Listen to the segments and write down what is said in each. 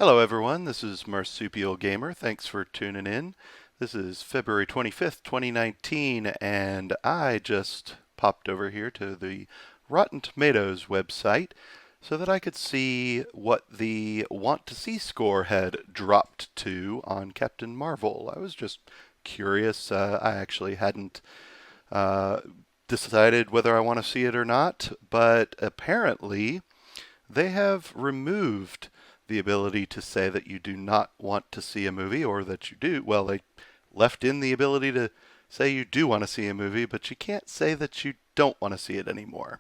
Hello everyone, this is Marsupial Gamer. Thanks for tuning in. This is February 25th, 2019, and I just popped over here to the Rotten Tomatoes website so that I could see what the Want to See score had dropped to on Captain Marvel. I was just curious. I actually hadn't uh, decided whether I want to see it or not, but apparently they have removed the ability to say that you do not want to see a movie or that you do. Well, they left in the ability to say you do want to see a movie, but you can't say that you don't want to see it anymore.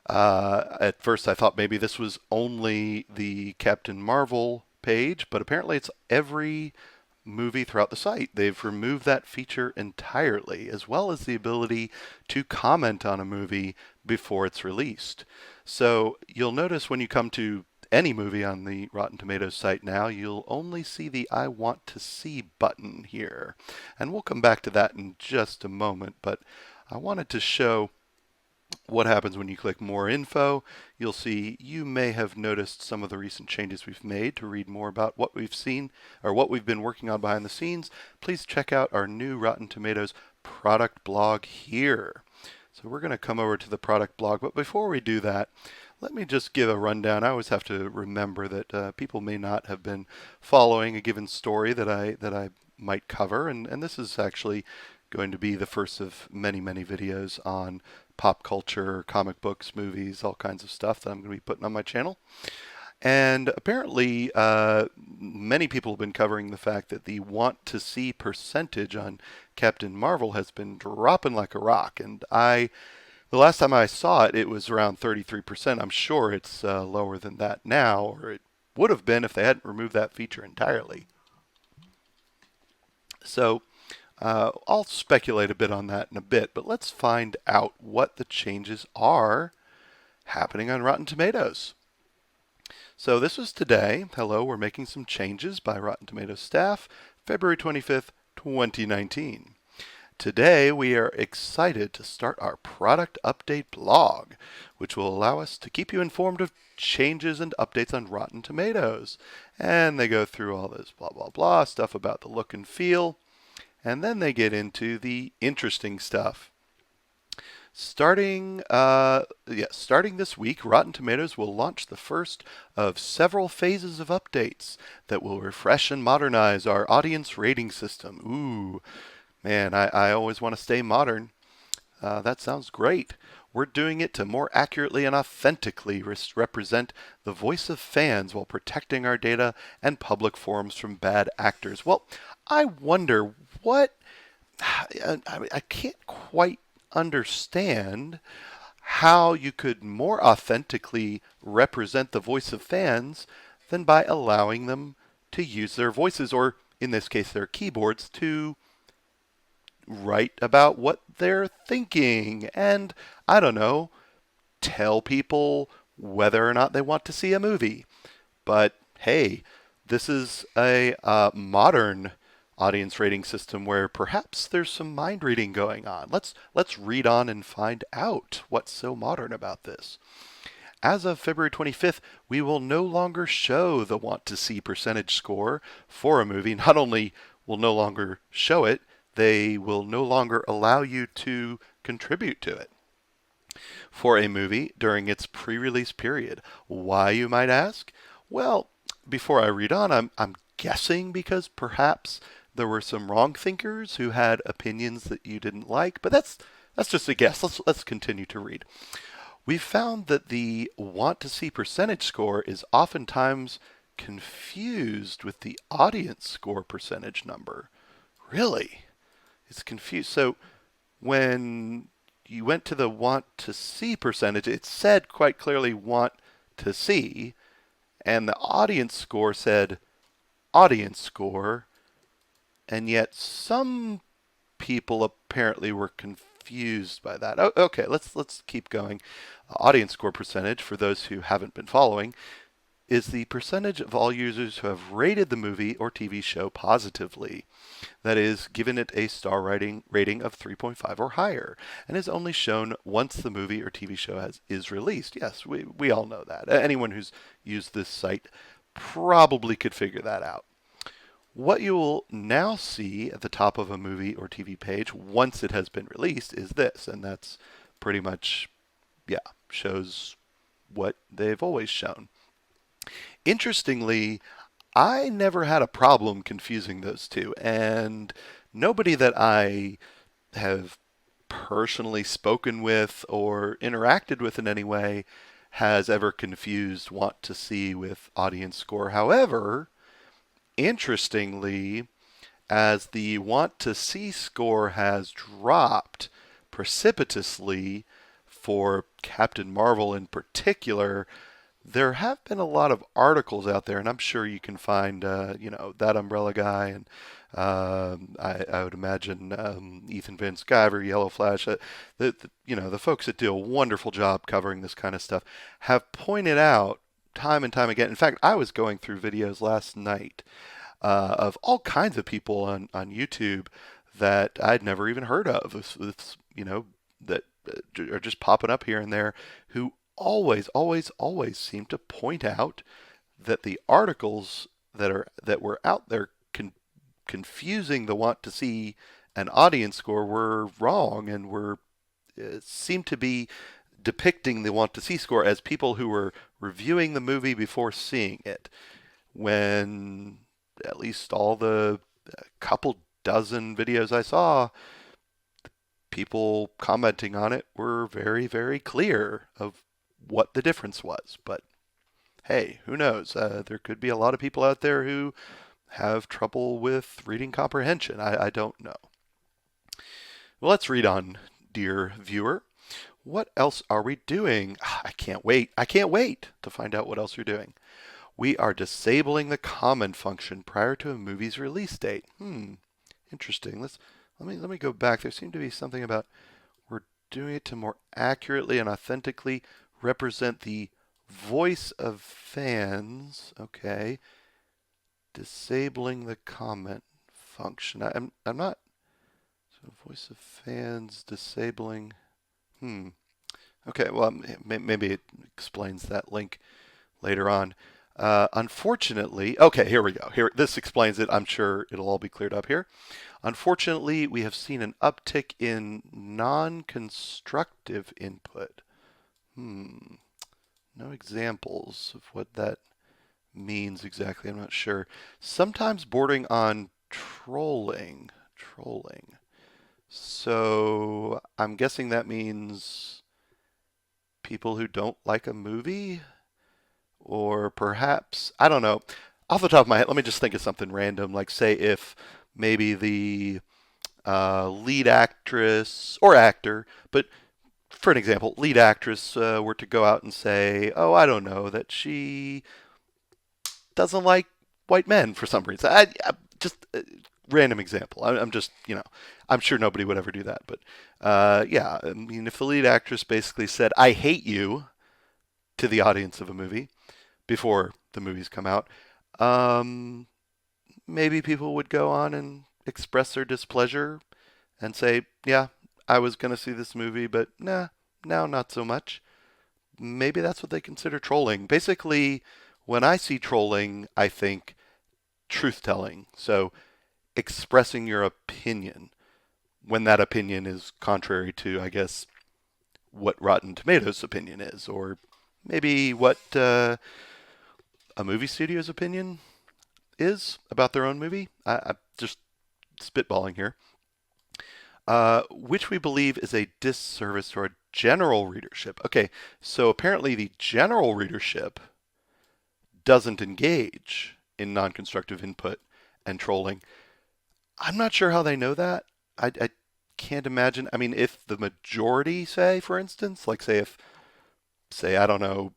At first, I thought maybe this was only the Captain Marvel page, but apparently it's every movie throughout the site. They've removed that feature entirely, as well as the ability to comment on a movie before it's released. So you'll notice when you come to any movie on the Rotten Tomatoes site now, you'll only see the I want to see button here. And we'll come back to that in just a moment, but I wanted to show what happens when you click more info. You'll see you may have noticed some of the recent changes we've made. To read more about what we've seen or what we've been working on behind the scenes, please check out our new Rotten Tomatoes product blog here. So we're going to come over to the product blog, but before we do that, let me just give a rundown. I always have to remember that people may not have been following a given story that I might cover, and this is actually going to be the first of many, many videos on pop culture, comic books, movies, all kinds of stuff that I'm going to be putting on my channel. And apparently, many people have been covering the fact that the want to see percentage on Captain Marvel has been dropping like a rock. And the last time I saw it, it was around 33%. I'm sure it's lower than that now, or it would have been if they hadn't removed that feature entirely. So I'll speculate a bit on that in a bit, but let's find out what the changes are happening on Rotten Tomatoes. So this was today. Hello, we're making some changes by Rotten Tomatoes staff, February 25th, 2019. Today we are excited to start our product update blog, which will allow us to keep you informed of changes and updates on Rotten Tomatoes. And they go through all this blah blah blah stuff about the look and feel. And then they get into the interesting stuff. Starting this week, Rotten Tomatoes will launch the first of several phases of updates that will refresh and modernize our audience rating system. Ooh, man, I always want to stay modern. That sounds great. We're doing it to more accurately and authentically represent the voice of fans while protecting our data and public forums from bad actors. Well, I wonder what I can't quite understand how you could more authentically represent the voice of fans than by allowing them to use their voices, or in this case their keyboards, to write about what they're thinking and, I don't know, tell people whether or not they want to see a movie. But hey, this is a modern audience rating system where perhaps there's some mind reading going on. Let's read on and find out what's so modern about this. As of February 25th, we will no longer show the want to see percentage score for a movie. Not only will no longer show it, they will no longer allow you to contribute to it for a movie during its pre-release period. Why, you might ask? Well, before I read on, I'm guessing because perhaps there were some wrong thinkers who had opinions that you didn't like, but that's just a guess. Let's continue to read. We've found that the want to see percentage score is oftentimes confused with the audience score percentage number. Really? It's confused. So when you went to the want to see percentage, it said quite clearly want to see, and the audience score said audience score, and yet some people apparently were confused by that. Okay, let's keep going. Audience score percentage, for those who haven't been following, is the percentage of all users who have rated the movie or TV show positively. That is, given it a star rating of 3.5 or higher, and is only shown once the movie or TV show is released. Yes, we all know that. Anyone who's used this site probably could figure that out. What you will now see at the top of a movie or TV page once it has been released is this, and that's pretty much, yeah, shows what they've always shown. Interestingly, I never had a problem confusing those two, and nobody that I have personally spoken with or interacted with in any way has ever confused want to see with audience score. However, interestingly, as the want to see score has dropped precipitously for Captain Marvel in particular, there have been a lot of articles out there, and I'm sure you can find, that Umbrella Guy, and I would imagine Ethan Van Sciver, Yellow Flash, the folks that do a wonderful job covering this kind of stuff, have pointed out time and time again. In fact, I was going through videos last night of all kinds of people on YouTube that I'd never even heard of. That are just popping up here and there, who always seem to point out that the articles that were out there confusing the want to see and audience score were wrong, and were seemed to be depicting the want to see score as people who were reviewing the movie before seeing it, when at least all the couple dozen videos I saw, people commenting on it were very, very clear of what the difference was. But hey, who knows? There could be a lot of people out there who have trouble with reading comprehension. I don't know. Well, let's read on, dear viewer. What else are we doing? I can't wait. I can't wait to find out what else you're doing. We are disabling the comment function prior to a movie's release date. Interesting. Let me go back. There seemed to be something about we're doing it to more accurately and authentically represent the voice of fans. Okay. Disabling the comment function. I'm not. So voice of fans disabling. Okay. Well, maybe it explains that link later on. Unfortunately, okay, here we go. Here, this explains it. I'm sure it'll all be cleared up here. Unfortunately, we have seen an uptick in non-constructive input. No examples of what that means exactly. I'm not sure. Sometimes bordering on trolling. So I'm guessing that means people who don't like a movie, or perhaps, I don't know. Off the top of my head, let me just think of something random. Like, say, if maybe the lead actress or actor, but for an example, lead actress were to go out and say, oh, I don't know, that she doesn't like white men for some reason. Just random example. I'm just, I'm sure nobody would ever do that. But yeah, I mean, if the lead actress basically said, I hate you to the audience of a movie before the movies come out, maybe people would go on and express their displeasure and say, yeah, I was going to see this movie, but nah, now not so much. Maybe that's what they consider trolling. Basically, when I see trolling, I think truth-telling. So expressing your opinion when that opinion is contrary to, I guess, what Rotten Tomatoes' opinion is, or maybe what a movie studio's opinion is about their own movie. I'm just spitballing here. Which we believe is a disservice to our general readership. Okay, so apparently the general readership doesn't engage in non-constructive input and trolling. I'm not sure how they know that. I can't imagine. I mean, if the majority say, for instance, like say, I don't know,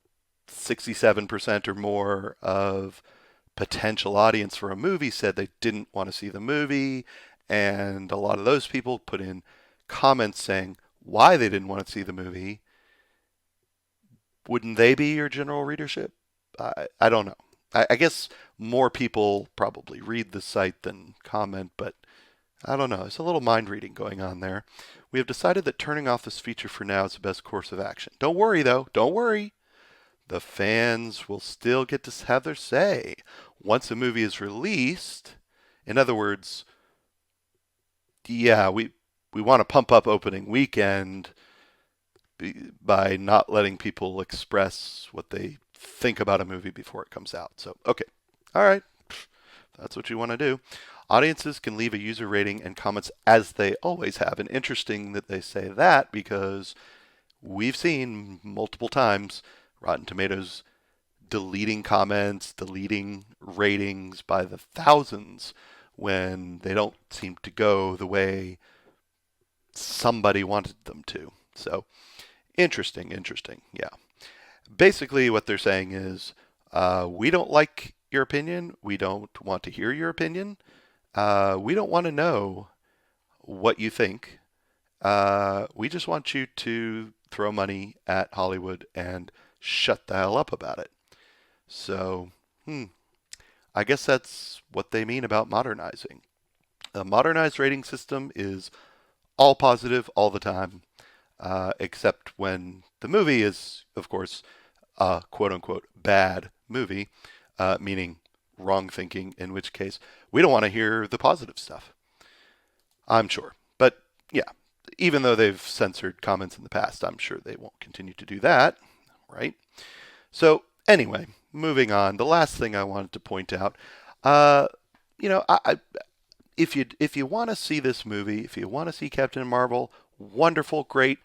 67% or more of potential audience for a movie said they didn't want to see the movie, and a lot of those people put in comments saying why they didn't want to see the movie, wouldn't they be your general readership? I don't know. I guess more people probably read the site than comment, but I don't know. There's a little mind reading going on there. We have decided that turning off this feature for now is the best course of action. Don't worry, though. Don't worry. the fans will still get to have their say. Once a movie is released, in other words, yeah, we want to pump up opening weekend by not letting people express what they think about a movie before it comes out. So, okay. All right. That's what you want to do. Audiences can leave a user rating and comments as they always have. And interesting that they say that because we've seen multiple times Rotten Tomatoes deleting comments, deleting ratings by the thousands when they don't seem to go the way somebody wanted them to. So interesting, interesting. Yeah. Basically, what they're saying is we don't like your opinion. We don't want to hear your opinion. We don't want to know what you think. We just want you to throw money at Hollywood and shut the hell up about it. So, I guess that's what they mean about modernizing. A modernized rating system is all positive all the time, except when the movie is, of course, a quote unquote bad movie, meaning wrong thinking, in which case we don't want to hear the positive stuff. I'm sure. But yeah, even though they've censored comments in the past, I'm sure they won't continue to do that, right? So, anyway, moving on. The last thing I wanted to point out, uh, if you want to see this movie, if you want to see Captain Marvel, wonderful, great.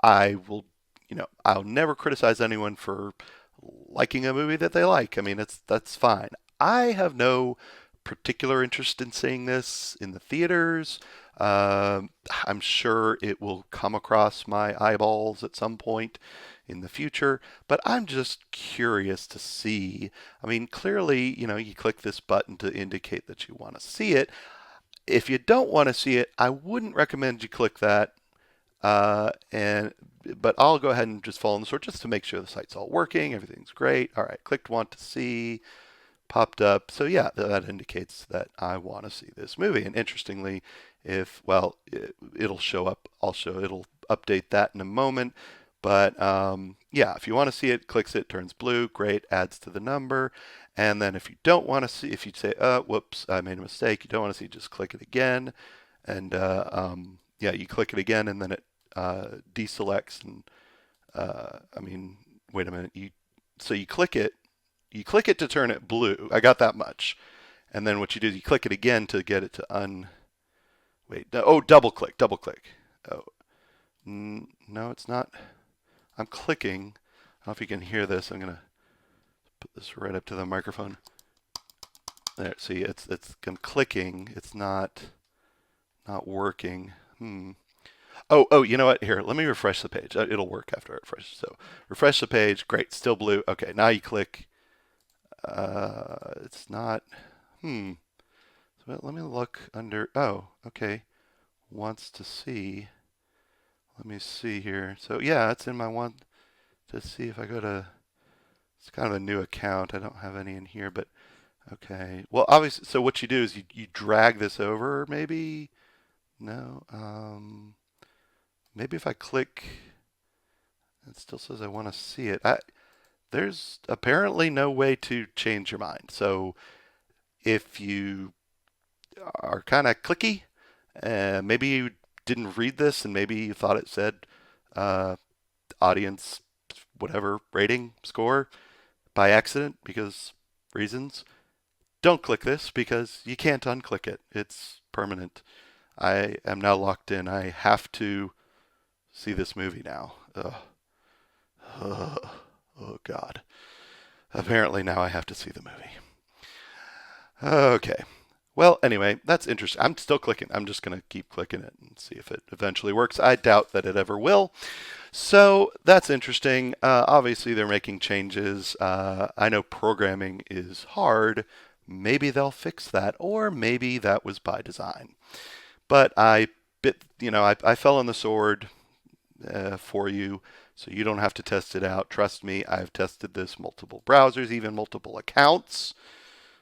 I will, I'll never criticize anyone for liking a movie that they like. I mean, that's fine. I have no particular interest in seeing this in the theaters. I'm sure it will come across my eyeballs at some point in the future, but I'm just curious to see. I mean, clearly, you click this button to indicate that you want to see it. If you don't want to see it, I wouldn't recommend you click that. But I'll go ahead and just follow the sort just to make sure the site's all working, everything's great. All right, clicked want to see, popped up. So yeah, that indicates that I want to see this movie. And interestingly, it'll show up. It'll update that in a moment. But yeah, if you want to see it, clicks it, turns blue, great, adds to the number. And then if you don't want to see, if you say, whoops, I made a mistake, you don't want to see, just click it again. And yeah, you click it again, and then it deselects. And wait a minute, so you click it to turn it blue. I got that much. And then what you do is you click it again to get it to double click. Oh, no, it's not. I'm clicking. I don't know if you can hear this. I'm gonna put this right up to the microphone. There, see, I'm clicking. It's not working. Oh, you know what? Here, let me refresh the page. It'll work after I refresh. So refresh the page. Great, still blue. Okay, now you click. It's not. So let me look under. Oh, okay. Wants to see. Let me see here. So yeah, it's in my want to see. If I go to, it's kind of a new account. I don't have any in here, but okay. Well, obviously, so what you do is you drag this over, maybe. No. Maybe if I click, it still says I want to see it. There's apparently no way to change your mind. So if you are kind of clicky, maybe you didn't read this and maybe you thought it said audience whatever rating score by accident because reasons, don't click this because you can't unclick it. It's permanent. I am now locked in. I have to see this movie now. Ugh. Oh, God. Apparently now I have to see the movie. Okay. Well, anyway, that's interesting. I'm still clicking. I'm just going to keep clicking it and see if it eventually works. I doubt that it ever will. So that's interesting. Obviously, they're making changes. I know programming is hard. Maybe they'll fix that, or maybe that was by design. But I fell on the sword for you, so you don't have to test it out. Trust me, I've tested this multiple browsers, even multiple accounts.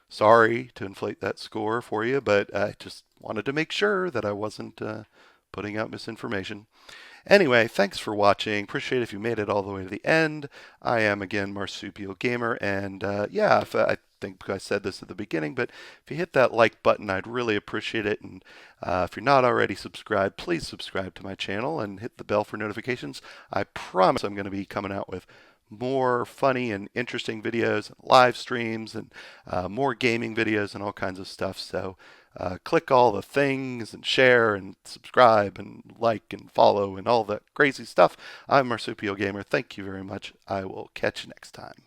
Sorry to inflate that score for you, but I just wanted to make sure that I wasn't putting out misinformation. Anyway, thanks for watching. Appreciate it if you made it all the way to the end. I am again Marsupial Gamer, and yeah, if, I think I said this at the beginning, but if you hit that like button, I'd really appreciate it. And if you're not already subscribed, please subscribe to my channel and hit the bell for notifications. I promise I'm going to be coming out with more funny and interesting videos, and live streams, and more gaming videos and all kinds of stuff. So click all the things and share and subscribe and like and follow and all that crazy stuff. I'm Marsupial Gamer. Thank you very much. I will catch you next time.